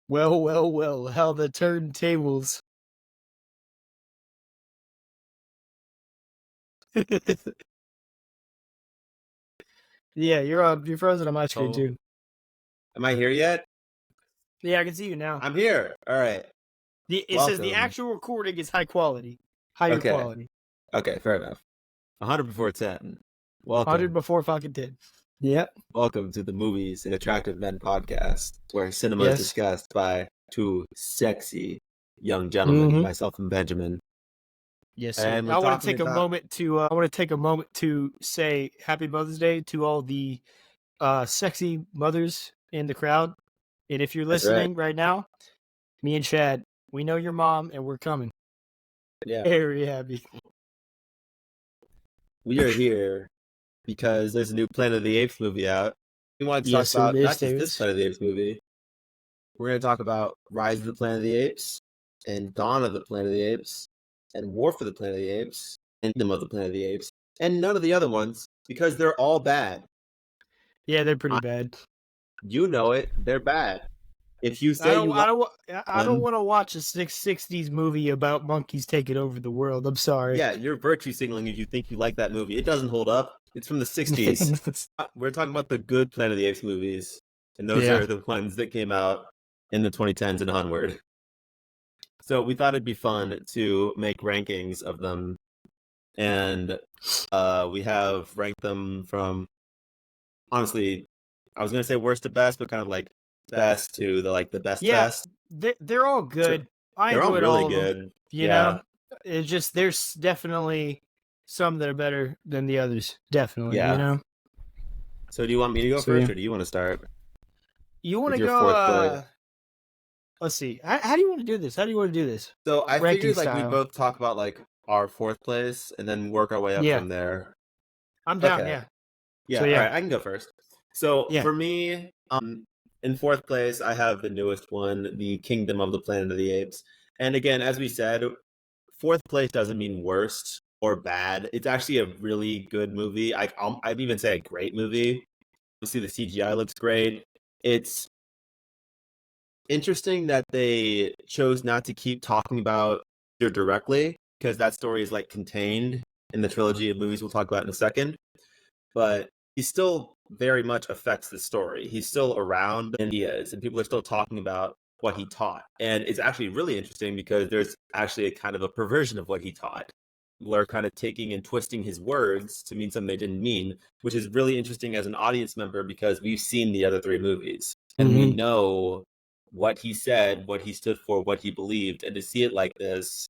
Well, well, well, how the turntables. Yeah, you're frozen on my screen Oh, too. am I here yet? Yeah, I can see you now. I'm here. All right. It says the Welcome. actual recording is high quality. Higher Okay. quality. Okay, fair enough. 100 before 10. 100 Welcome. before fucking 10. Yep. Welcome to the Movies and Attractive Men podcast, where cinema is Yes. discussed by two sexy young gentlemen, Mm-hmm. myself and Benjamin. Yes, sir. And we're I want to talking take a about. moment to say Happy Mother's Day to all the sexy mothers in the crowd. And if you're That's right. listening right now, me and Chad, we know your mom and we're coming. Yeah. Very happy. We are here because there's a new Planet of the Apes movie out. We wanted to talk Yes, sir. about Yes, not just there this is. Planet of the Apes movie. We're going to talk about Rise of the Planet of the Apes, and Dawn of the Planet of the Apes, and War for the Planet of the Apes, and Kingdom of the Planet of the Apes, and none of the other ones, because they're all bad. Yeah, they're pretty I, bad. you know it, they're bad. If you I say don't. you I like don't. I don't one, want to watch a 60s movie about monkeys taking over the world. I'm sorry. yeah, you're virtue signaling if you think you like that movie. It doesn't hold up. It's from the 60s. We're talking about the good Planet of the Apes movies, and those Yeah. are the ones that came out in the 2010s and onward. So we thought it'd be fun to make rankings of them, and we have ranked them from, honestly, I was gonna say worst to best, but kind of like best to the best Yeah, best. they're all So good. I they're all enjoyed really all of them. good. You Yeah, know, it's just there's definitely some that are better than the others. Definitely. You yeah. know. So do you want me to go So first, yeah. or do you want to start You want with to your go? fourth place? Let's see. How do you want to do this? How do you want to do this? So I Ranking figured like we'd style. both talk about like our fourth place and then work our way up Yeah, from there. I'm down. Okay. Yeah. Yeah, So all yeah. right, I can go first. So Yeah. for me, in fourth place, I have the newest one, the Kingdom of the Planet of the Apes. And again, as we said, fourth place doesn't mean worst or bad. It's actually a really good movie. I'd even say a great movie. Obviously, the CGI looks great. It's interesting that they chose not to keep talking about it directly, because that story is like contained in the trilogy of movies we'll talk about in a second. But he still very much affects the story. He's still around and he is, and people are still talking about what he taught. And it's actually really interesting because there's actually a kind of a perversion of what he taught. People are kind of taking and twisting his words to mean something they didn't mean, which is really interesting as an audience member because we've seen the other three movies and we Mm-hmm. know what he said, what he stood for, what he believed. And to see it like this,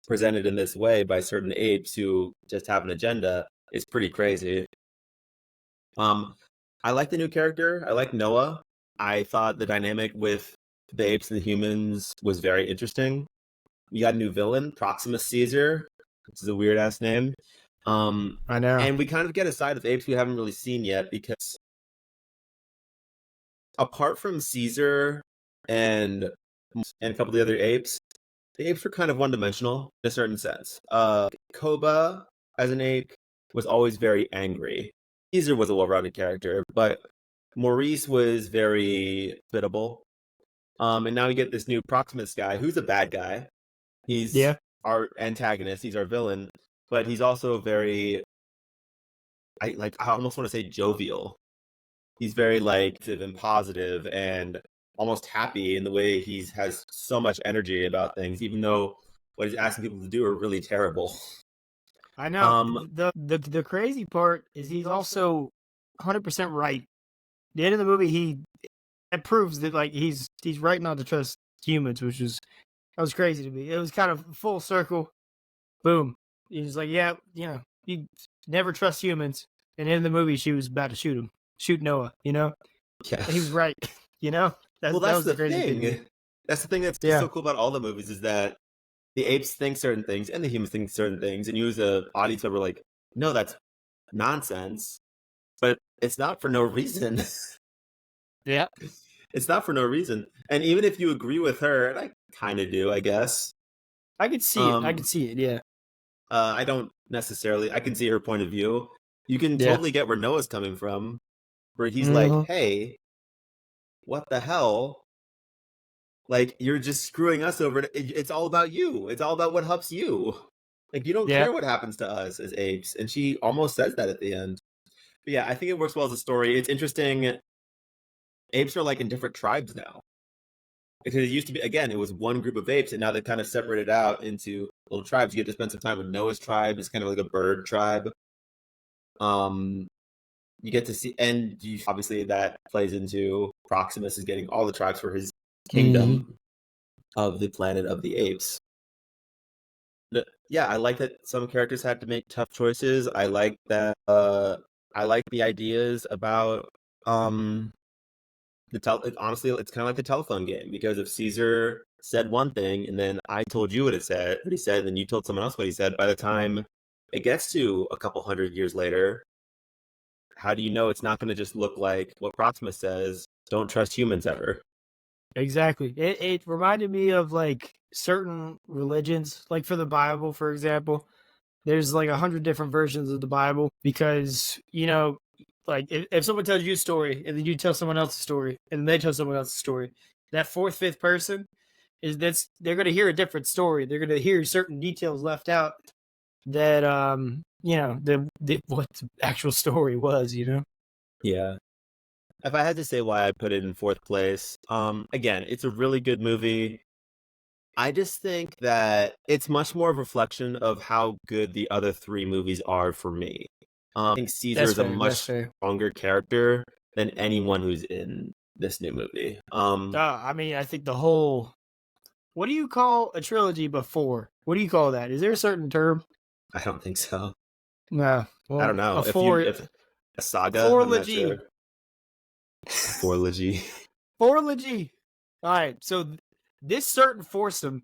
presented in this way by certain apes who just have an agenda, is pretty crazy. I like the new character. I like Noah. I thought the dynamic with the apes and the humans was very interesting. We got a new villain, Proximus Caesar, which is a weird ass name. I know. And we kind of get a side of apes we haven't really seen yet because apart from Caesar and a couple of the other apes, the apes were kind of one dimensional in a certain sense. Koba as an ape was always very angry. Caesar was a well-rounded character, but Maurice was very biddable. And now we get this new Proximus guy who's a bad guy. He's Yeah. our antagonist, he's our villain, but he's also very I almost want to say jovial. He's very like and positive and almost happy in the way he has so much energy about things, even though what he's asking people to do are really terrible. I know. Um, The crazy part is he's also 100% right. The end of the movie, it proves that like he's right not to trust humans, which was that was crazy to me. It was kind of full circle. Boom. He's like, yeah, you never trust humans. And in the movie, she was about to shoot Noah. yeah. And he was right. Well, That that's was the the crazy thing to me. thing. That's the thing that's Yeah, so cool about all the movies is that the apes think certain things and the humans think certain things, and you as an audience member like, no, that's nonsense. But it's not for no reason. yeah. It's not for no reason. And even if you agree with her, and I kind of do, I guess. I could see it. I could Um, see it. Yeah, I don't necessarily. I can see her point of view. You can yeah. totally get where Noah's coming from, where he's like, Hmm. "Hey, what the hell? Like, you're just screwing us over. It's all about you. It's all about what helps you. Like, you don't Yeah, care what happens to us as apes. And she almost says that at the end. But yeah, I think it works well as a story. It's interesting. Apes are like in different tribes now. Because it used to be, again, it was one group of apes, and now they kind of separated out into little tribes. You get to spend some time with Noah's tribe. It's kind of like a bird tribe. Um, you get to see, and obviously that plays into Proximus is getting all the tribes for his kingdom of the planet of the apes. Yeah, I like that some characters had to make tough choices. I like that. I like the ideas about honestly, it's kind of like the telephone game, because if Caesar said one thing and then I told you what he said, and then you told someone else what he said, by the time it gets to a couple hundred years later, how do you know it's not going to just look like what Proxima says? Don't trust humans ever. exactly. It reminded me of like certain religions, like for the Bible, for example. There's like 100 different versions of the Bible because, like if someone tells you a story and then you tell someone else a story and they tell someone else a story, that fourth, fifth person they're going to hear a different story. They're going to hear certain details left out that, what the actual story was, Yeah. If I had to say why I put it in fourth place, again, it's a really good movie. I just think that it's much more of a reflection of how good the other three movies are for me. I think Caesar That's is a fair. That's much fair. stronger character than anyone who's in this new movie. I mean, I think the whole. What do you call a trilogy before? What do you call that? Is there a certain term? I don't think so. No. I don't Well, know a four, if a saga. I'm not fourlogy, sure. A fourlogy. fourlogy. All right. So this certain foursome.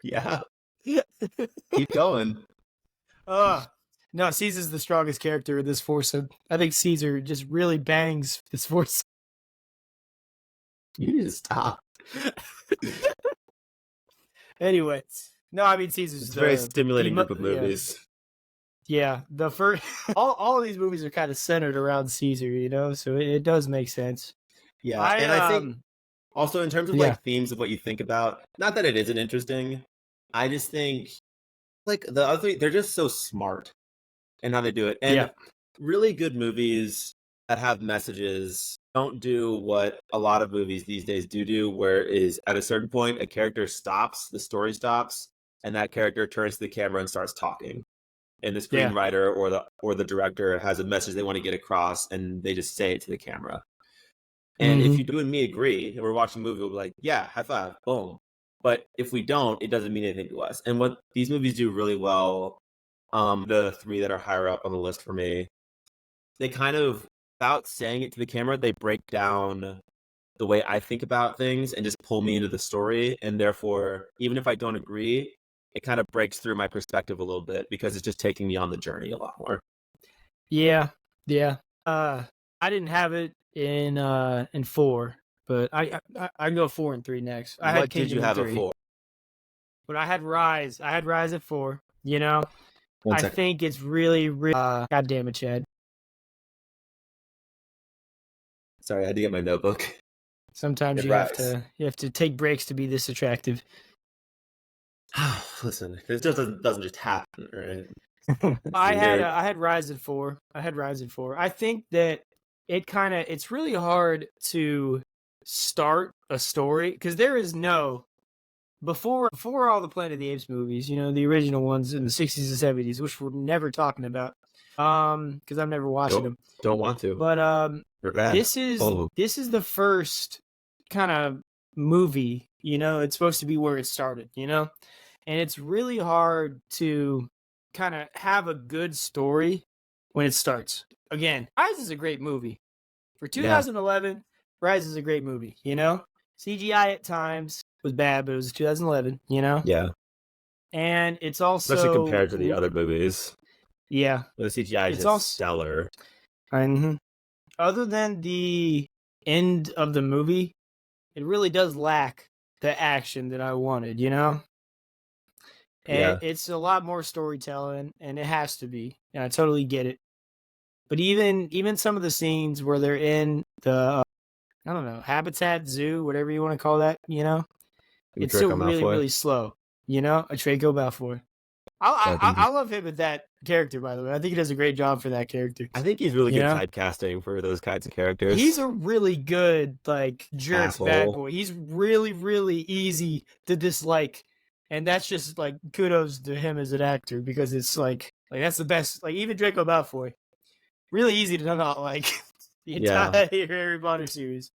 Yeah, keep going. uh no, Caesar's the strongest character in this foursome. I think Caesar just really bangs this foursome. You need to stop. Anyway, no, I mean Caesar's It's a very the stimulating group of yeah. movies. Yeah, the first all of these movies are kind of centered around Caesar, so it does make sense. Yeah, I and I think also in terms of Yeah. like themes of what you think about, not that it isn't interesting. I just think like the other three, they're just so smart in how they do it. Yeah. And really good movies that have messages don't do what a lot of movies these days do, where is at a certain point a character stops, the story stops, and that character turns to the camera and starts talking. And the Yeah. screenwriter or the director has a message they want to get across, and they just say it to the camera. And if you and me agree, and we're watching a movie, we'll be like, yeah, high five, boom. But if we don't, it doesn't mean anything to us. And what these movies do really well, the three that are higher up on the list for me, they kind of, without saying it to the camera, they break down the way I think about things and just pull me into the story. And therefore, even if I don't agree, it kind of breaks through my perspective a little bit because it's just taking me on the journey a lot more. Yeah. Yeah. I didn't have it in 4, but I go 4 and 3 next. I had What did Kingdom you in have it 3, for? but I had Rise. I had Rise at 4. One I second. think it's really, really. God damn it, Chad. Sorry, I had to get my notebook. Sometimes It Rise. you have to take breaks to be this attractive. Listen, this just doesn't just happen, right? I had Rise at 4. I had Rise at 4. I think that it's really hard to start a story because there is no before all the Planet of the Apes movies, the original ones in the 60s and 70s, which we're never talking about, because I'm never watching them. Don't want to. But They're bad. this is the first kind of movie. It's supposed to be where it started. And it's really hard to kind of have a good story when it starts. Again, Rise is a great movie. For 2011, Rise is a great movie, CGI at times was bad, but it was 2011, Yeah. And it's also Especially compared to the other movies. Yeah. The CGI is just stellar. Other than the end of the movie, it really does lack the action that I wanted, Yeah. It's a lot more storytelling, and it has to be. And I totally get it. But even some of the scenes where they're in the I don't know, habitat, zoo, whatever you want to call that, you know, it's still Draco really, Malfoy. really slow, you know, a Draco Malfoy. I think I love him with that character, by the way. I think he does a great job for that character. he's really You good know, typecasting for those kinds of he's characters. a really good like jerk bad Asshole. boy. He's really, really easy to dislike, and that's just like kudos to him as an actor because it's like that's the best. Like even Draco Malfoy, really easy to not like the Yeah, entire Harry Potter series.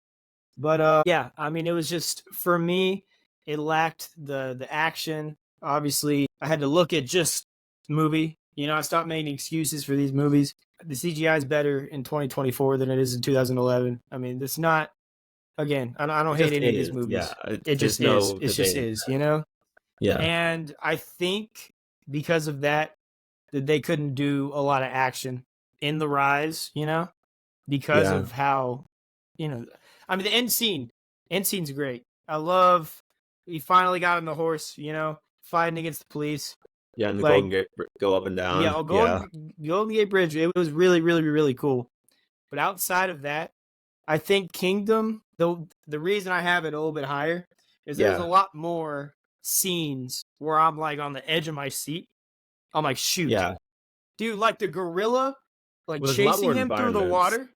But yeah, I mean, it was just for me, it lacked the action. Obviously, I had to look at just movie. You know, I stopped making excuses for these movies. The CGI is better in 2024 than it is in 2011. I mean, it's not. Again, I don't it hate just any of his is. Yeah, movies. It there's just is. no It just debating is. that. You know, Yeah, and I think because of that, that they couldn't do a lot of action in the Rise. You know, because yeah, of how, you know, I mean, the end scene's great. I love he finally got on the horse, you know, fighting against the police. yeah. And the Golden Like, Gate go up and yeah, down. Yeah, Golden Gate Bridge, it was really, really, really cool. But outside of that, I think Kingdom, the reason I have it a little bit higher is there's a yeah, lot more scenes where I'm like on the edge of my seat. I'm like, shoot, yeah. dude, like the gorilla, like Well, there's a lot chasing more him through the environments. water.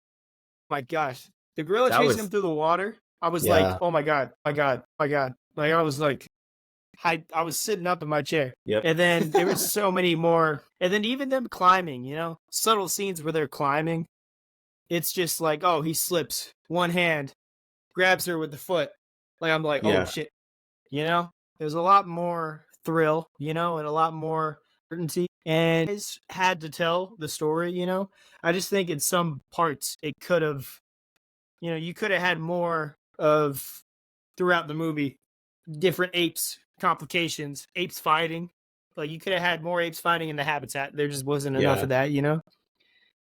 My gosh, the gorilla That chasing him was through the water. I was like, yeah. oh my god, my god, my god. Like I was like, I was sitting up in my chair. Yep. And then there was so many more. And then even them climbing, you know, subtle scenes where they're climbing. It's just like, oh, he slips one hand, grabs her with the foot. Like I'm like, oh Yeah, shit, you know. There's a lot more thrill, you know, and a lot more certainty. And it's had to tell the story, you know. I just think in some parts it could have, you know, you could have had more of throughout the movie different apes complications, apes fighting. Like you could have had more apes fighting in the habitat. There just wasn't enough yeah. of that, you know.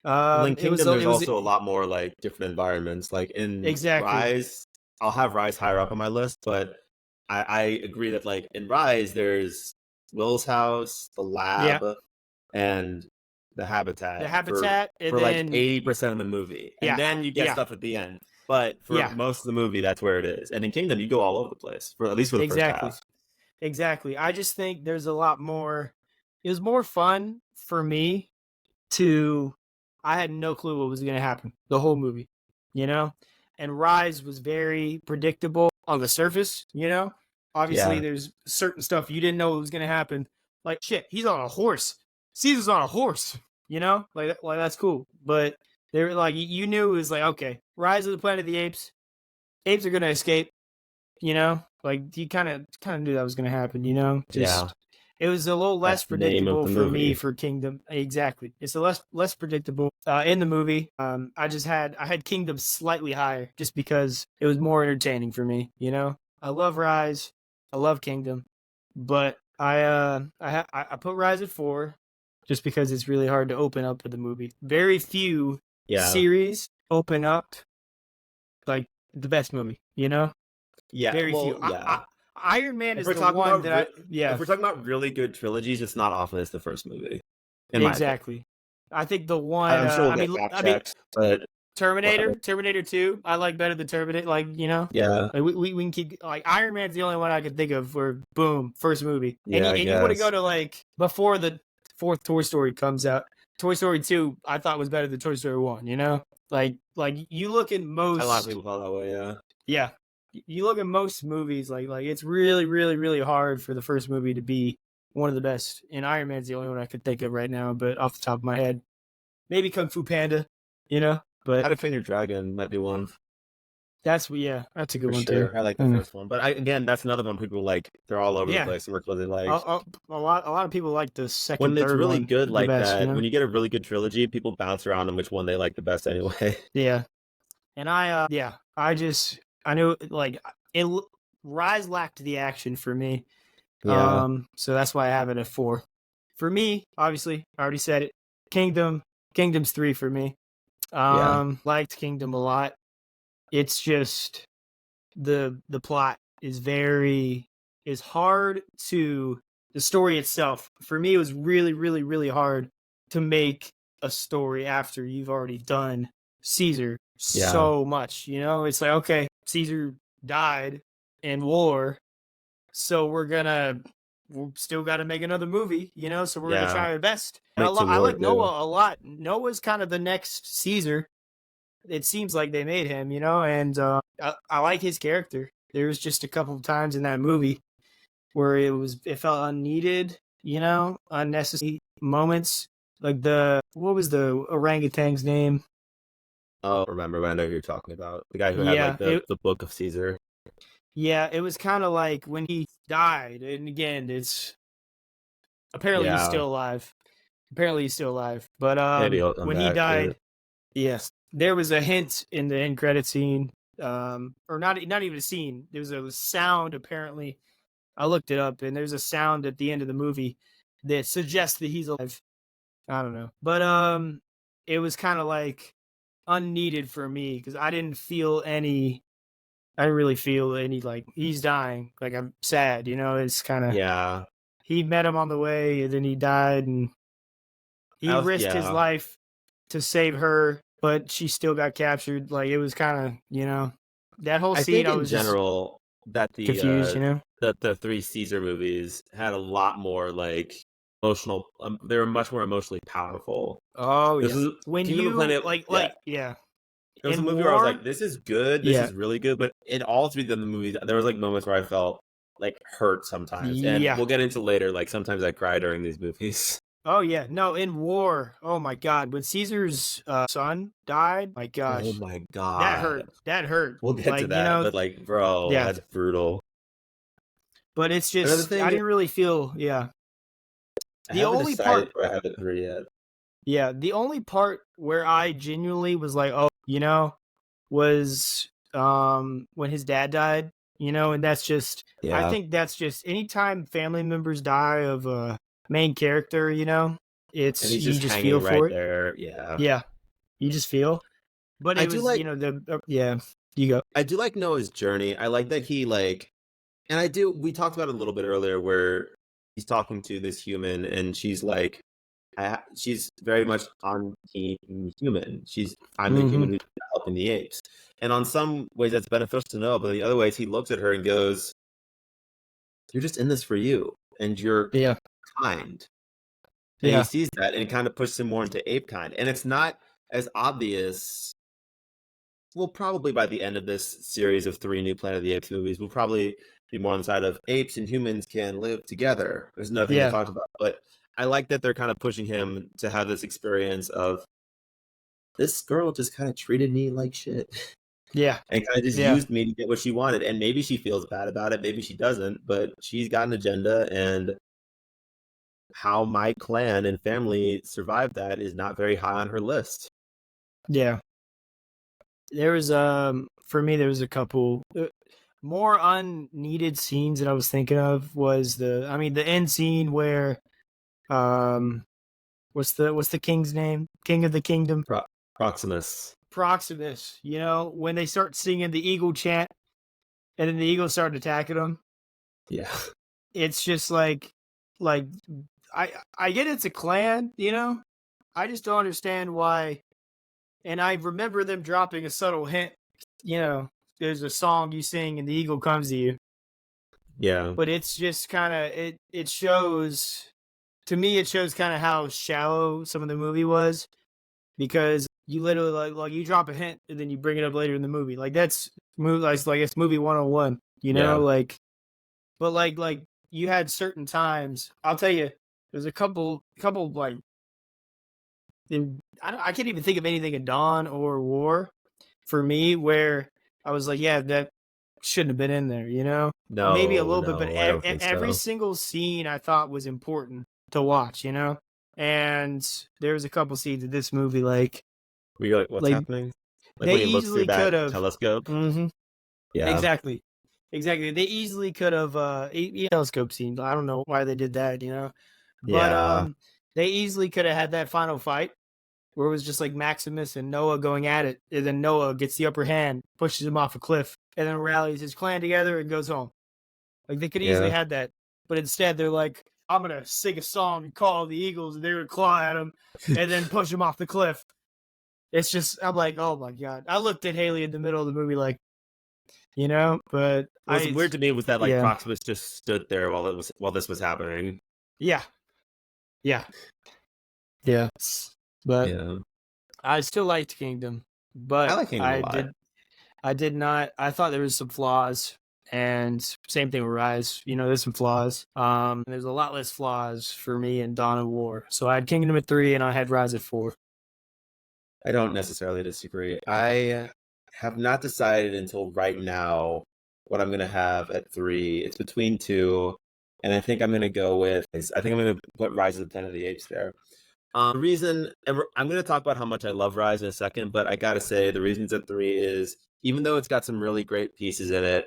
Well, in It was Kingdom, there's it was also a lot more like different environments. Like in exactly. Rise, I'll have Rise higher up on my list, but I agree that like in Rise, there's Will's house, the Yeah, lab, and the the habitat habitat, and for like then 80% of the movie, and yeah, then you get yeah, stuff at the end. But for yeah, most of the movie, that's where it is. And in Kingdom, you go all over the place for at least for the first exactly, half. exactly. I just think there's a lot more. It was more fun for me to I had no clue what was going to happen the whole movie, you know? And Rise was very predictable on the surface, you know? Obviously Yeah, there's certain stuff you didn't know what was going to happen. Like shit, he's on a horse. Caesar's on a horse, you know? Like that's cool. But they were like you knew it was like okay, Rise of the Planet of the Apes. Apes are going to escape, you know? Like you kind of knew that was going to happen, you know? yeah. Just it was a little less That's the name of predictable the for me movie. for Kingdom. Exactly, it's a less predictable in the movie. I had Kingdom slightly higher just because it was more entertaining for me. You know, I love Rise, I love Kingdom, but I put Rise at 4 just because it's really hard to open up with the movie. Very few Yeah, series open up like the best movie. You know, yeah. very few. Well, yeah. Iron Man If is we're the talking one about that I if yeah. we're talking about really good trilogies, it's not often it's the first movie, in my opinion. Exactly. I think the one. I'm sure we'll get fact I mean, checks, but whatever. Terminator Two. I like better than Terminator. Like you know, Yeah, like we can keep like Iron Man's the only one I can think of where boom first movie. yeah, I And you want to go guess. to like before the fourth Toy Story comes out. Toy Story 2 I thought was better than Toy Story 1. You know, like you look at A lot of most people felt that way. Yeah, yeah you look at most movies like it's really really really hard for the first movie to be one of the best. And Iron Man's the only one I could think of right now, but off the top of my head. Maybe Kung Fu Panda, you know, but How to Train Your Dragon might be one that's a good for one too. sure. I like the Mm. first one, but again, that's another one people like. They're all over the Yeah, place. And work what they like. a lot of people like the When second, it's third really one good the like best, you that, know. when you get a really good trilogy, people bounce around on which one they like the best anyway. Yeah, and I knew like it. Rise lacked the action for me, Yeah, so that's why I have it at 4. For me, obviously, I already said it. Kingdom's 3 for me. yeah, Liked Kingdom a lot. It's just the plot is very is hard to the story itself for me it was really really really hard to make a story after you've already done Caesar Yeah. so much. You know, it's like, okay, Caesar died in war, so we still got to make another movie, you know. So we're gonna Yeah. try our best. And Make two I more like too. Noah a lot. Noah's kind of the next Caesar. It seems like they made him, you know, and I like his character. There was just a couple of times in that movie where it felt unneeded, you know, unnecessary moments. Like what was the orangutan's name? Oh, remember, I know who you're talking about. The guy who had like Yeah, the book of Caesar. yeah, it was kind of like when he died, and again, it's apparently he's Yeah. still alive. Apparently he's still alive. But Maybe he'll come when he back. died, yes, there was a hint in the end credit scene, or not even a scene. There was a sound apparently. I looked it up, and there's a sound at the end of the movie that suggests that he's alive. I don't know, but it was kind of like unneeded for me because I didn't feel any. I didn't really feel any like he's dying. Like I'm sad, you know. It's kind of Yeah. he met him on the way, and then he died, and he risked his Yeah. life to save her, but she still got captured. Like it was kind of, you know, that whole I scene. think I in was just general that confused, you know. the three Caesar movies had a lot more like emotional. They were much more emotionally powerful. Oh This yeah, is when Kingdom of the you Planet. Yeah, yeah, it was a in movie where I was war, like, "This is good. This yeah, is really good." But in all three of the movies, there was like moments where I felt like hurt sometimes, and yeah. we'll get into later. Like sometimes I cry during these movies. Oh yeah, no, in war. Oh my God, when Caesar's son died, my Oh gosh, my that god, hurt. That hurt. we'll get to Like you that. know, But like, bro, yeah. that's brutal. But it's Another just I thing, didn't really feel. Yeah, I the haven't only decided part. where I have it three yet. Yeah, the only part where I genuinely was like, oh, you know, was when his dad died. You know, and that's just. I Yeah, think that's just anytime family members die of a main character. You know, and it's he's you just just hanging feel right for it. there. Yeah, Yeah, you just feel. But I it do was, you like know, yeah, you go. I do like Noah's journey. I like that he like, and I do. We talked about it a little bit earlier, where he's talking to this human, and she's like, she's very much on team human. I'm the Hmm. human who's helping the apes, and on some ways that's beneficial to Noah, but in the other ways he looks at her and goes, "You're just in this for you, and you're Yeah, kind." And he yeah, sees that, and it kind of pushes him more into ape kind, and it's not as obvious. Well, probably by the end of this series of three new Planet of the Apes movies, we'll probably be more on the side of apes and humans can live together. There's nothing to yeah, talk about. But I like that they're kind of pushing him to have this experience of this girl just kind of treated me like shit yeah, and kind of just yeah, used me to get what she wanted. And maybe she feels bad about it, maybe she doesn't, but she's got an agenda, and how my clan and family survived that is not very high on her list. yeah. There was for me there was a couple more unneeded scenes that I was thinking of was the end scene where um what's the king's name? King of the kingdom? Pro- Proximus. Proximus, you know, when they start singing the eagle chant and then the eagles start attacking them. Yeah. It's just like I get it's a clan, you know? I just don't understand why. And I remember them dropping a subtle hint, you know, there's a song you sing and the eagle comes to you. Yeah. But it's just kind of it shows to me it shows kind of how shallow some of the movie was because you literally like you drop a hint and then you bring it up later in the movie. Like that's movie like it's movie 101, you know? Yeah. Like but like you had certain times. I'll tell you there's a couple like I can't even think of anything in Dawn or War for me where I was like, yeah, that shouldn't have been in there, you know? Maybe a No, little bit, but no, I don't think every so. single scene I thought was important to watch, you know? And there's a couple scenes in this movie Were you like, what's like happening? Like they when he looks through easily could that have. telescope? Hmm. Yeah. Exactly. Exactly. They easily could have telescope scene. I don't know why they did that, you know? But Yeah. they easily could have had that final fight where it was just like Maximus and Noah going at it, and then Noah gets the upper hand, pushes him off a cliff, and then rallies his clan together and goes home. Like they could easily Yeah. had that, but instead they're like, "I'm gonna sing a song and call the Eagles," and they're gonna claw at him, and then push him off the cliff. It's just I'm like, oh my god. I looked at Haley in the middle of the movie, like, but What was weird to me was that like yeah, Proximus just stood there while this was happening. yeah, yeah, yeah. But Yeah, I still liked Kingdom, I but like Kingdom a lot. I did not. I thought there was some flaws, and same thing with Rise. There's some flaws. There's a lot less flaws for me in Dawn of War. So I had Kingdom at 3, and I had Rise at 4. I don't necessarily disagree. I have not decided until right now what I'm gonna have at 3. It's between 2, and I think I'm gonna go with. I think I'm gonna put Rise of the Planet of the Apes there. The reason, and I'm going to talk about how much I love Rise in a second, but I gotta say the reason it's at 3 is even though it's got some really great pieces in it,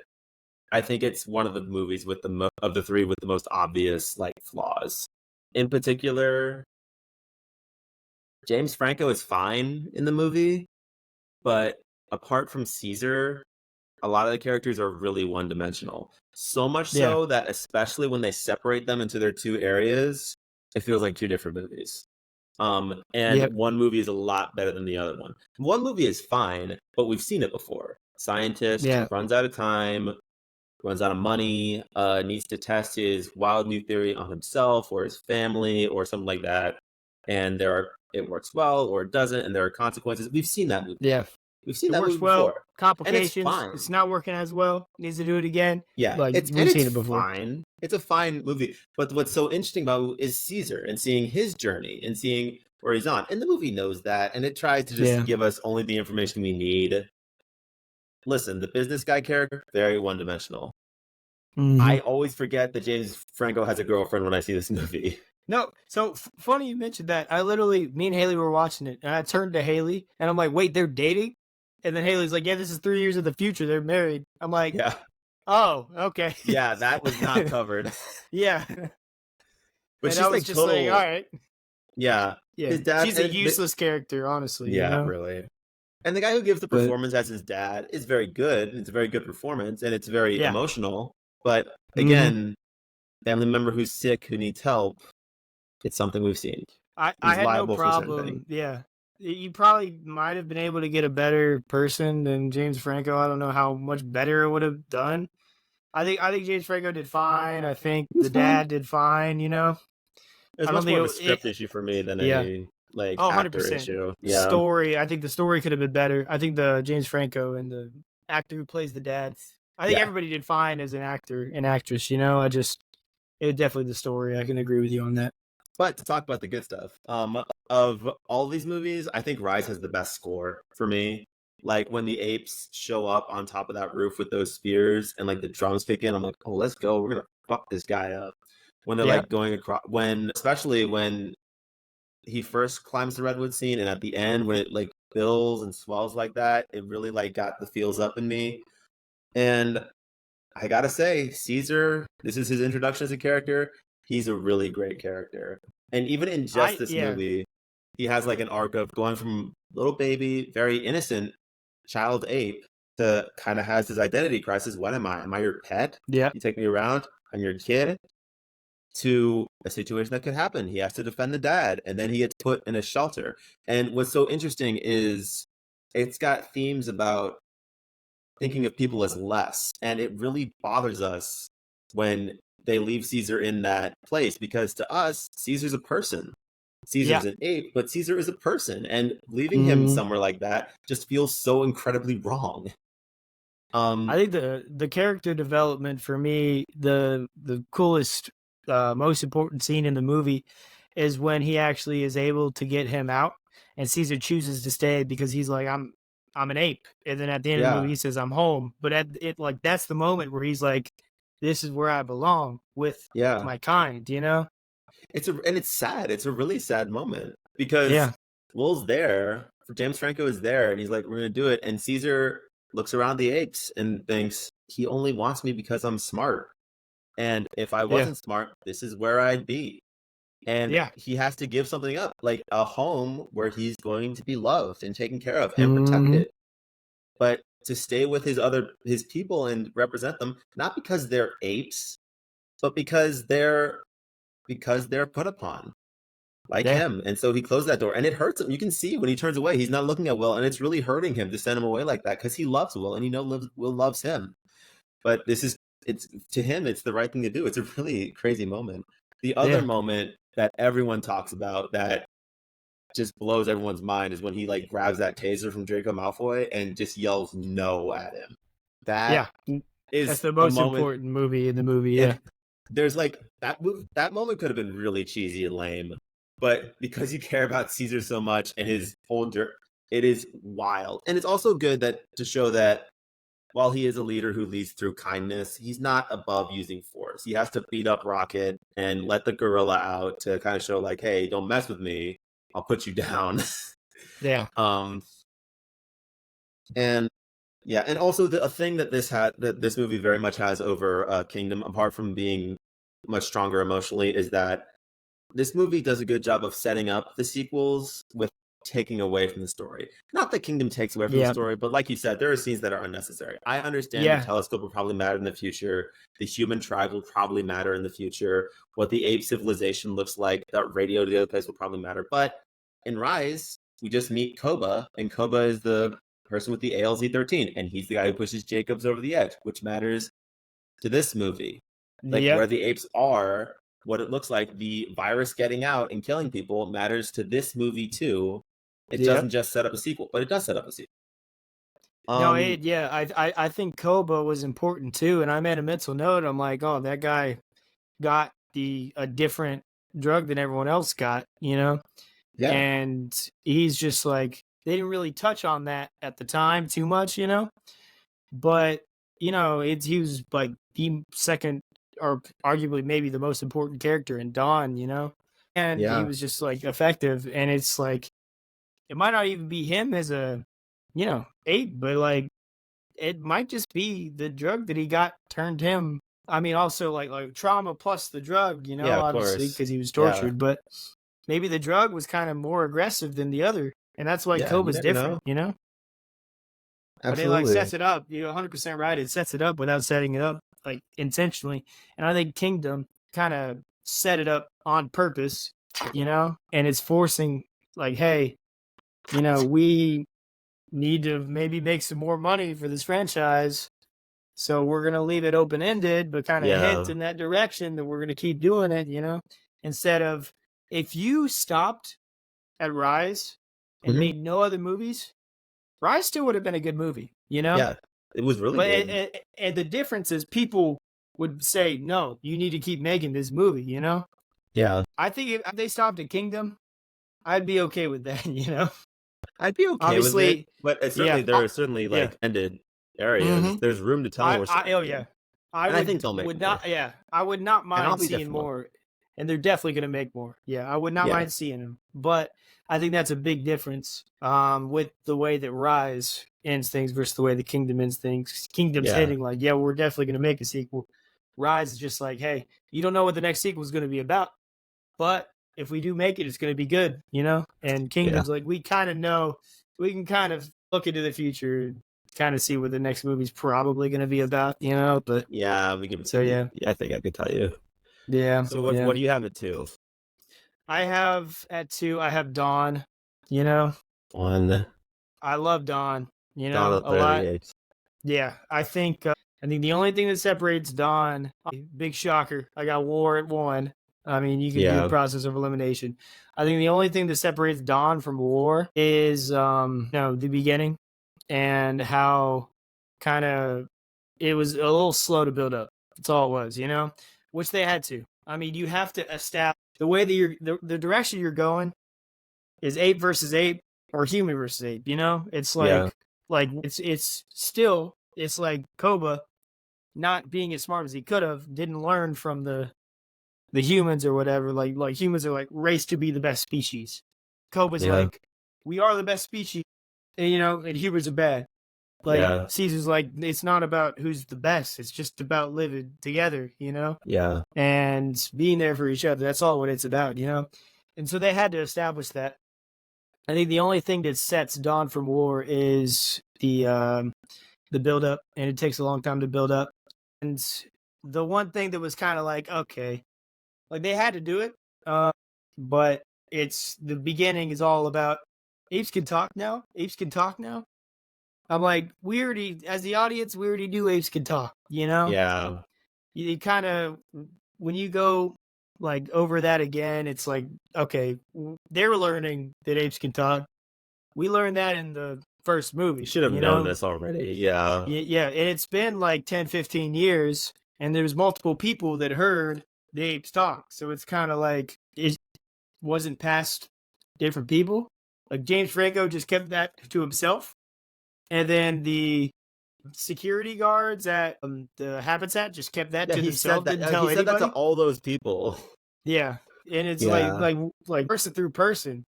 I think it's one of the movies with of the 3 with the most obvious like flaws. In particular, James Franco is fine in the movie, but apart from Caesar, a lot of the characters are really one-dimensional. So much Yeah, so that especially when they separate them into their 2 areas, it feels like 2 different movies. And yep, one movie is a lot better than the other one. One movie is fine, but we've seen it before. Scientist yeah, runs out of time, runs out of money, needs to test his wild new theory on himself or his family or something like that. And it works well or it doesn't, and there are consequences. We've seen that movie. yeah. We've seen It that movie works well. before. And it's Complications. fine. It's not working as well. Needs to do it again. Yeah, Like it's we've seen it before. fine. It's a fine movie. But what's so interesting about it is Caesar and seeing his journey and seeing where he's on. And the movie knows that, and it tries to just Yeah. give us only the information we need. Listen, the business guy character, very one-dimensional. Mhm. I always forget that James Franco has a girlfriend when I see this movie. No, so funny you mentioned that. Me and Haley were watching it, and I turned to Haley, and I'm like, "Wait, they're dating?" And then Haley's like, "Yeah, this is 3 years of the future. They're married." I'm like, Yeah. "Oh, okay." Yeah, that was not covered. Yeah, But and I she's was like just like, "All total. right." Yeah. Yeah, His dad she's a useless character, honestly. Yeah, really. And the guy who gives the But performance as his dad is very good. It's a very good performance and it's very yeah, emotional. But hmm again, family member who's sick, who needs help, it's something we've seen. I He's had no liable for certain things. problem. Yeah, you probably might have been able to get a better person than James Franco. I don't know how much better it would have done. I think James Franco did fine. I think It was the fine. dad did fine. It was I don't much more think of a it script issue for me than yeah. a like Oh, actor 100%. issue. Yeah. Story. I think the story could have been better. I think the James Franco and the actor who plays the dad. I think Yeah. everybody did fine as an actor and actress. I just it definitely the story. I can agree with you on that. But to talk about the good stuff, of all these movies, I think Rise has the best score for me. Like when the apes show up on top of that roof with those spears and like the drums kick in, I'm like, oh, let's go. We're gonna fuck this guy up. When they're Yeah. like going across, especially when he first climbs the redwood scene, and at the end when it like fills and swells like that, it really like got the feels up in me. And I gotta say, Caesar, this is his introduction as a character. He's a really great character. And even in just this Yeah. movie, he has like an arc of going from little baby, very innocent child ape to kind of has his identity crisis. What am I? Am I your pet? Yeah. You take me around? I'm your kid? To a situation that could happen. He has to defend the dad, and then he gets put in a shelter. And what's so interesting is it's got themes about thinking of people as less. And it really bothers us when they leave Caesar in that place because to us, Caesar's a person. Yeah. Caesar's an ape, but Caesar is a person. And leaving him Mhm. somewhere like that just feels so incredibly wrong. I think the character development for me, the coolest, most important scene in the movie is when he actually is able to get him out, and Caesar chooses to stay because he's like, I'm an ape, and then at the end of the Yeah, movie he says I'm home, but that's the moment where he's like, this is where I belong with yeah. my kind. And it's sad. It's a really sad moment because Yeah, Will's there. James Franco is there, and he's like, "We're gonna do it." And Caesar looks around the apes and thinks he only wants me because I'm smart. And if I yeah, wasn't smart, this is where I'd be. And yeah. he has to give something up, like a home where he's going to be loved and taken care of and Mhm. protected. But to stay with his people and represent them, not because they're apes, but because they're put upon. like Yeah. him. And so he closed that door, and it hurts him. You can see when he turns away, he's not looking at Will, and it's really hurting him to send him away like that because he loves Will, and Will loves him. But it's to him, it's the right thing to do. It's a really crazy moment. The other Yeah. moment that everyone talks about that just blows everyone's mind is when he like grabs that taser from Draco Malfoy and just yells no at him. That Yeah. That's is the a most moment. important movie in the movie. Yeah. There's like that moment could have been really cheesy and lame, but because you care about Caesar so much and his whole it is wild. And it's also good that to show that while he is a leader who leads through kindness, he's not above using force. He has to beat up Rocket and let the gorilla out to kind of show like, hey, don't mess with me. I'll put you down. Yeah. And yeah, and also a thing that this movie very much has over Kingdom, apart from being much stronger emotionally, is that this movie does a good job of setting up the sequels with taking away from the story. Not that Kingdom takes away from the Yeah. story, but like you said, there are scenes that are unnecessary. I understand the Yeah. telescope will probably matter in the future. The human tribe will probably matter in the future. What the ape civilization looks like, that radio to the other place will probably matter. But in Rise, we just meet Koba, and Koba is the person with the ALZ-13, and he's the guy who pushes Jacobs over the edge, which matters to this movie. Like Yep. where the apes are, what it looks like, the virus getting out and killing people matters to this movie too. It Yep. doesn't just set up a sequel, but it does set up a sequel. No, I think Koba was important too, and I made a mental note. I'm like, oh, that guy got a different drug than everyone else got, you know? Yeah, And he's just like, they didn't really touch on that at the time too much, you know? But, you know, he was like the second or arguably maybe the most important character in Dawn, you know? And he yeah, was just like effective. And it's like, it might not even be him as a, you know, ape, but like, it might just be the drug that he got turned him. I mean, also like trauma plus the drug, you know, yeah. Of obviously course, because he was yeah, tortured. But maybe the drug was kind of more aggressive than the other, and that's why yeah. You Koba's never different, know. you know. But it like Absolutely. sets it up. You're 100% right. It sets it up without setting it up like intentionally. And I think Kingdom kind of set it up on purpose, you know, and it's forcing like, hey, you know, we need to maybe make some more money for this franchise. So we're gonna leave it open ended, but kind of hint Yeah. in that direction that we're gonna keep doing it, you know? Instead of if you stopped at Rise and Hmm. made no other movies, Rise still would have been a good movie, you know? Yeah. It was really But good. and the difference is people would say, no, you need to keep making this movie, you know? Yeah. I think if they stopped at Kingdom, I'd be okay with that, you know? I'd be okay with it, Obviously, but yeah, there are certainly yeah. like ended areas. Hmm. There's room to tell more Oh stories. yeah, I And I think they'll make would more. not. Yeah, I would not And I'll mind be there seeing for more. more, and they're definitely going to make more. Yeah, I would not Yeah. mind seeing them, but I think that's a big difference with the way that Rise ends things versus the way the Kingdom ends things. Kingdom's Yeah. hitting like, yeah, we're definitely going to make a sequel. Rise is just like, hey, you don't know what the next sequel is going to be about, but if we do make it, it's going to be good, you know. And Yeah. Kingdom's like, we kind of know, we can kind of look into the future, kind of see what the next movie's probably going to be about, you know. But Yeah, we can. so yeah, I think I could tell you. yeah, So yeah. what do you have at two? I have at two. I have Dawn. You know, One. I love Dawn. You Dawn know, of the a Planet of the lot. Apes. Yeah, I think. I think the only thing that separates Dawn, big shocker. I got War at one. I mean, you can do the Yeah. process of elimination. I think the only thing that separates Dawn from War is, you know, the beginning and how kind of it was a little slow to build up. That's all it was, you know, which they had to. I mean, you have to establish the way that the direction you're going is ape versus ape or human versus ape. You know, it's Yeah. like it's still it's like Koba not being as smart as he could have didn't learn from the humans or whatever. Like humans are like race to be the best species. Koba's Yeah. like we are the best species, and, you know, and humans are bad. Like Yeah. Caesar's like it's not about who's the best. It's just about living together, you know, Yeah. and being there for each other. That's all what it's about, you know. And so they had to establish that. I think the only thing that sets Dawn from War is the build up, and it takes a long time to build up. And the one thing that was kind of like okay, like they had to do it, but it's the beginning is all about apes can talk now. Apes can talk now. I'm like, we already, as the audience, we already knew apes can talk. You know, Yeah. you kind of when you go like over that again, it's like okay, they're learning that apes can talk. We learned that in the first You movie. should have You known know, this already. Yeah. yeah, and it's been like 10, 15 years, and there's multiple people that heard the apes talk. So it's kind of like it wasn't passed different people. Like James Franco just kept that to himself, and then the security guards at the habitat just kept that Yeah, to he said themselves. that. Didn't tell He said that to anybody. all those people. Yeah, and it's Yeah. like person through person.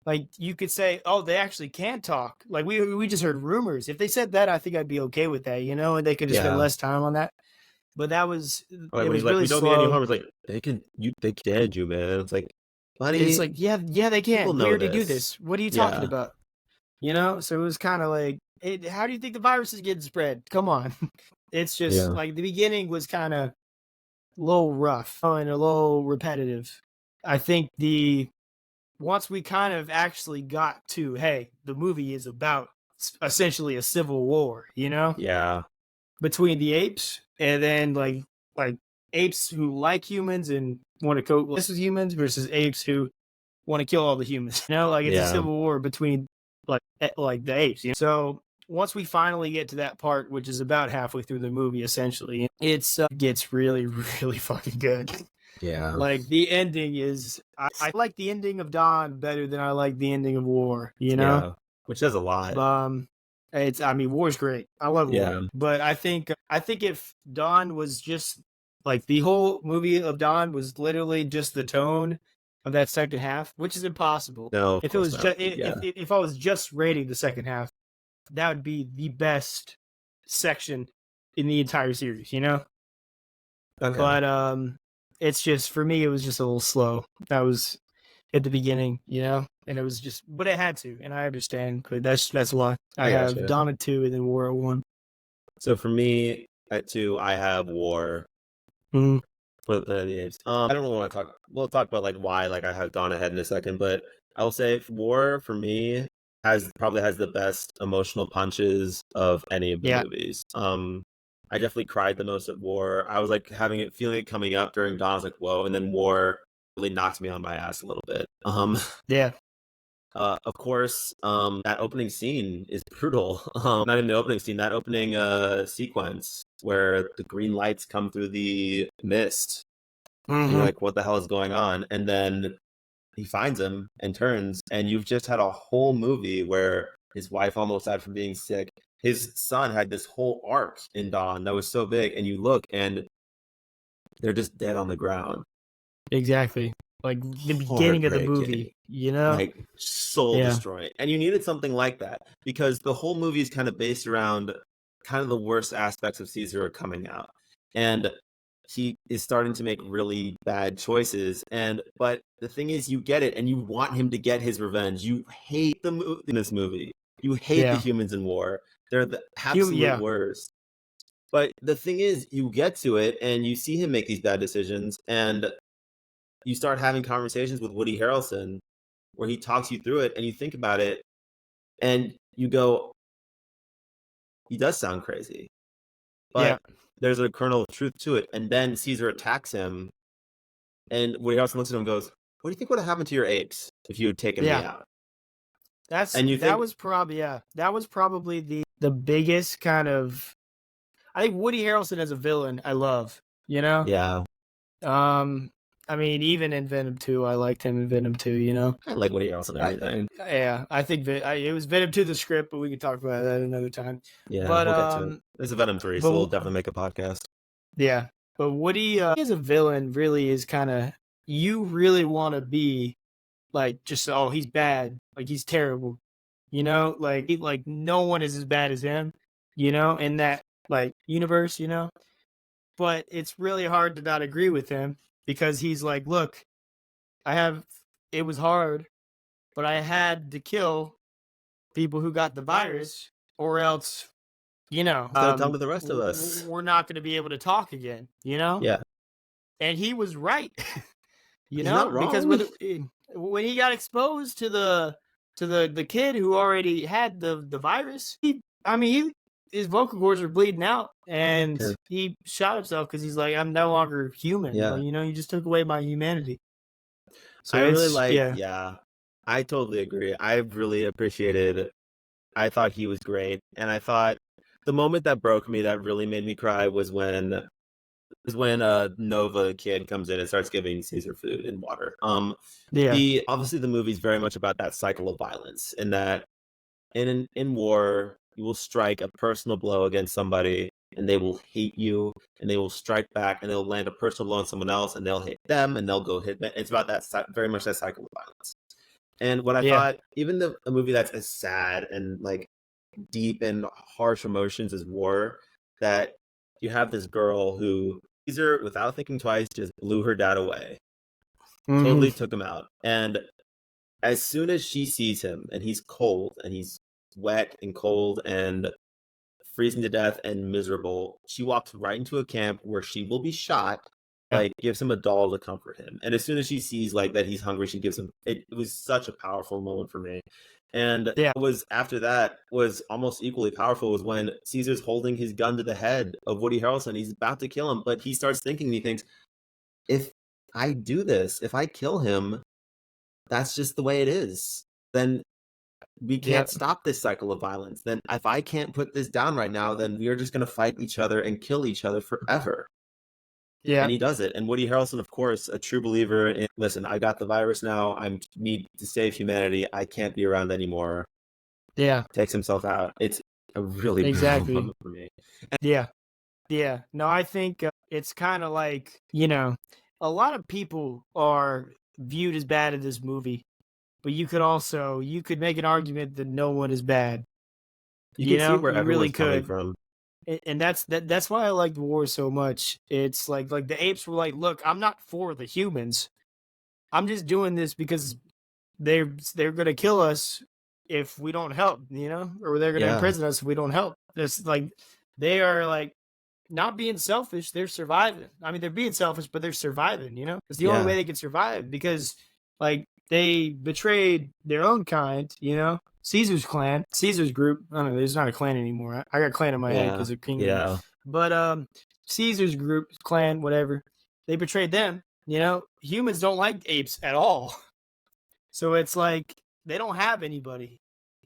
Like you could say, oh, they actually can talk. Like we just heard rumors. If they said that, I think I'd be okay with that, you know, and they could have spent Yeah. less time on that. But that was Like it when was he's like, really "We don't mean any slow. harm." It's like they dead you, man. It's like, It's buddy, like, yeah, they people can. We know already do this. this. What are you talking Yeah. about? You know? So it was kind of like, how do you think the virus is getting spread? Come on. It's just Yeah. like the beginning was kind of a little rough and a little repetitive. I think the once we kind of actually got to, hey, the movie is about essentially a civil war, you know, Yeah. between the apes and then like apes who like humans and want to coexist with humans versus apes who want to kill all the humans. You know, like it's a Yeah. civil war between like the apes. You know? So once we finally get to that part, which is about halfway through the movie, essentially, it's gets really really fucking good. Yeah. Like the ending is, I like the ending of Dawn better than I like the ending of War. You know, Yeah. Which says a lot. it's I mean War's great. I love War, Yeah. but I think if Dawn was just like the whole movie of Dawn was literally just the tone of that second half, which is impossible. No, of If it course was not. just Yeah. if I was just rating the second half, that would be the best section in the entire series. You know. Okay. But it's just for me, it was just a little slow. That was at the beginning, you know, and it was just, but it had to, and I understand. But that's why I I have gotcha. Dawn at 2 and then War at 1. So for me, at 2, I have War Mm, for the Apes. I don't really want to talk. We'll talk about like why like I have Dawn ahead in a second, but I will say War for me probably has the best emotional punches of any of the yeah, movies. I definitely cried the most at War. I was like feeling it coming up during Dawn. I was like, whoa, and then War really knocked me on my ass a little bit. yeah, Of course, that opening scene is brutal. Not even the opening scene, that opening sequence where the green lights come through the mist, and you're mm-hmm. like, "What the hell is going on?" And then he finds him and turns, and you've just had a whole movie where his wife almost died from being sick. His son had this whole arc in Dawn that was so big, and you look, and they're just dead on the ground. Exactly. Like the beginning of the Heartbreaking. movie, you know? Like soul Yeah, destroying. And you needed something like that because the whole movie is kind of based around kind of the worst aspects of Caesar are coming out. And he is starting to make really bad choices. But the thing is you get it and you want him to get his revenge. You hate in this movie. You hate the yeah, humans in War. They're the absolute yeah, worst. But the thing is you get to it and you see him make these bad decisions and you start having conversations with Woody Harrelson where he talks you through it and you think about it and you go, he does sound crazy, yeah, but there's a kernel of truth to it. And then Caesar attacks him and Woody Harrelson looks at him and goes, what do you think would have happened to your apes if you had taken me yeah. out? That's And you think, that was probably the biggest kind of. I think Woody Harrelson as a villain, I love. You know, yeah, Um, I mean, even in Venom 2, I liked him in Venom 2, you know? I like Woody Harrelson and everything. Yeah, I think it was Venom 2 the script, but we can talk about that another time. Yeah, But we'll get to it. There's a Venom 3, so we'll but definitely make a podcast. yeah, but Woody as a villain really is kind of you really want to be like just oh, he's bad, like he's terrible. You know, like no one is as bad as him, you know, in that like universe, you know? But it's really hard to not agree with him because he's like, look, I have it was hard, but I had to kill people who got the virus, or else, you know, He's gonna come to the rest of us. we're not going to be able to talk again, you know? Yeah, And he was right, you he's not know, because wrong. when he got exposed to the kid who already had the virus, his vocal cords were bleeding out, and Yeah. he shot himself because he's like, I'm no longer human. Yeah. Like, you just took away my humanity. I So really it's like, yeah, yeah, I totally agree. I really appreciated, I thought he was great. And I thought the moment that broke me that really made me cry was when Nova kid comes in and starts giving Caesar food and water. yeah, The obviously the movie's very much about that cycle of violence, and that in war you will strike a personal blow against somebody and they will hate you, and they will strike back and they'll land a personal blow on someone else and they'll hate them and they'll go hit them. It's about that very much that cycle of violence. And what I yeah, thought, even a movie that's as sad and like deep and harsh emotions as war, that you have this girl who Caesar, without thinking twice, just blew her dad away, hmm, totally took him out. And as soon as she sees him and he's cold and he's wet and cold and freezing to death and miserable, she walks right into a camp where she will be shot, yeah, like gives him a doll to comfort him. And as soon as she sees like that he's hungry, she gives him it was such a powerful moment for me. And yeah, what was after that was almost equally powerful was when Caesar's holding his gun to the head of Woody Harrelson. He's about to kill him, but he starts thinking, he thinks, if I do this, if I kill him, that's just the way it is. Then we yeah, can't stop this cycle of violence. Then if I can't put this down right now, then we are just going to fight each other and kill each other forever. yeah, And he does it. And Woody Harrelson, of course, a true believer in, listen, I got the virus now. I need to save humanity. I can't be around anymore. yeah, Takes himself out. It's a really beautiful exactly. moment for me. Yeah, yeah. No, I think it's kind of like, a lot of people are viewed as bad in this movie, but you could make an argument that no one is bad. You can see where You really everyone's coming could. from. And that's why I like the war so much. It's like the apes were like, look, I'm not for the humans. I'm just doing this because they're gonna kill us if we don't help, or they're gonna Yeah. imprison us if we don't help. It's like they are like not being selfish, they're surviving. I mean, they're being selfish, but they're surviving, It's the only way Yeah. they can survive because, like, they betrayed their own kind, Caesar's clan, Caesar's group. I don't know, there's not a clan anymore. I got clan in my head Yeah. because of kingdom. Yeah. But Caesar's group, clan, whatever, they betrayed them, Humans don't like apes at all. So it's like they don't have anybody.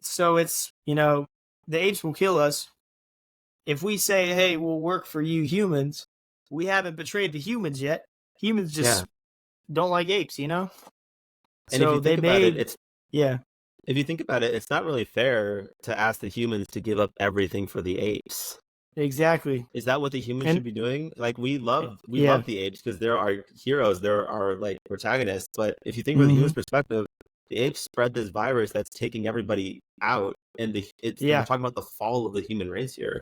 So it's, the apes will kill us if we say, hey, we'll work for you humans. We haven't betrayed the humans yet. Humans Yeah. just don't like apes. And if So you they think about it, made, yeah, it's not really fair to ask the humans to give up everything for the apes. exactly. Is that what the humans And should be doing? Like we love yeah, the apes because they're our heroes, they're our like protagonists. But if you think from the hmm, human's perspective, the apes spread this virus that's taking everybody out, and we're yeah. talking about the fall of the human race here.